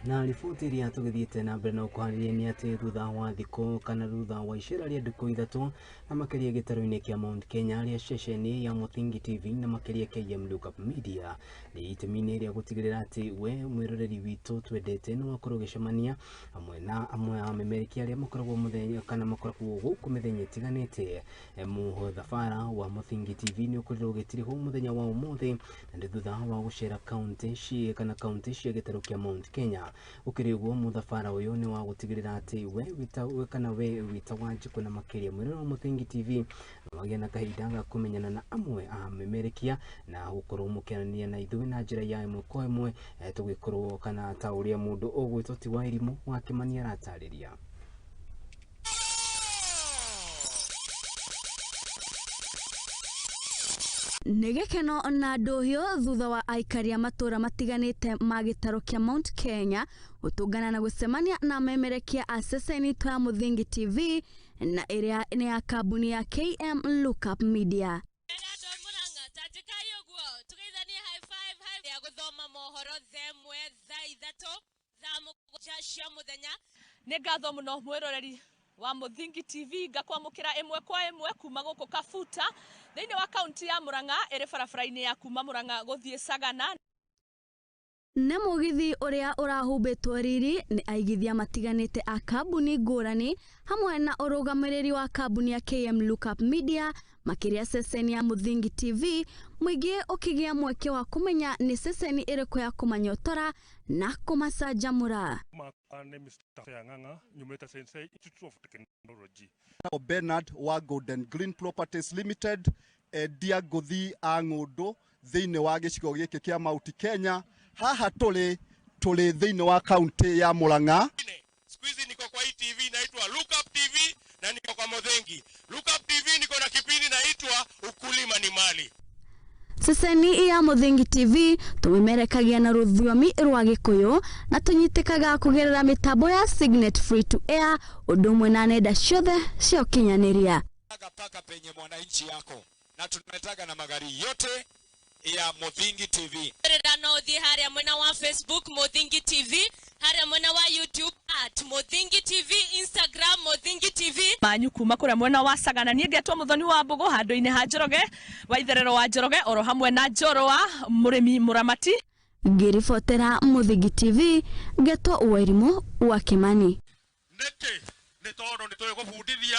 Na riboti iria tugithiite na mbere na kuharĩria ni ati thutha wa thiku kana thutha wa iceera ria nduku ithatu na makiria gitaru-ini kia Mount Kenya ria ceceini ya Muthingi TV na makiria KM Lookup Media ni itemini ria gutigirira ati we mwiroreri witu twendete no akorwo gicemania amwe amemerekia ria makoragwo muthenya kana makoragwo guku mithenya itiganite muthafara wa Muthingi TV ni ukorirwo gitiriho muthenya wa umuthi na thutha wa gucera county cia gitaru kia Mount Kenya ukiriguo muthafara uyu ni wa gutigirira ati we wita wanjiku na makiria mwiriro wa Muthingi TV wagĩa na kahinda ga kumenyana na amwe amemerekia na gukorwo mukianania na ithuĩ na njĩra ya ĩmwe kwa ĩmwe tugikorwo kana ta ũrĩa mũndũ ũgwĩtwo ti wa irimũ wa Kimani aratarĩria. Nigekeno na nduhio thutha wa aikari matuura matiganite magitaru kia Mount Kenya gutungana na gucemania na amemerekia a Ceceni ya Muthingi TV na area ni ya kambuni ya KM Lookup Media. Negatho muno mwiroreri wa Muthingi TV ngakwamukira imwe kwa imwe kuma guku Kafuta thiini wa kaunti ya Murang'a iri barabara-ini ya kuma Murang'a guthie Sagana. Na Mugithi uria urahumbitwo riri ni aigithia matiganite a kambuni ngurani hamwe na urugamiriri wa kambuni ya KM Lookup Media makiria Ceceni ya Muthingi TV mwingi ukigia mweke wa kumenya ni ceceni iriku ya kumanyotora na kumacanjamura. Bernard wa Golden Green Properties Limited dia nguthi a ng'undu thiini wa gicigo giki kia Mount Kenya haha tuli thiini wa kaunti ya Murang'a. Siku hizi niko kwa hii TV inaitwa Lookup TV na niko kwa Muthingi. Lookup TV niko na kipindi inaitwa Ukulima ni Mali. Ceceni ya Muthingi TV tumemerekagia na rũthiomi rwa Gikuyu na tunyitikaga kugerera mitambo ya Signet Free to Air udumwe na nenda ciothe cia ukinyaniria paka penye mwananchi yako na tunataka na magari yote ya Muthingi TV. Rerano thi haria mwena wa Facebook Muthingi TV, haria mwena wa YouTube @Muthingi TV, Instagram Muthingi TV. Manyu kuma kuria mwena wa Sagana nie ngetwo Muthoni wa Mbugu handu-ini ha Njoroge wa itherero wa Njoroge oro hamwe na Njorowa murimi muramati. Ngiribotera Muthingi TV ngetwo Wairimu wa Kimani. Nete ni tondu ni tugubundithia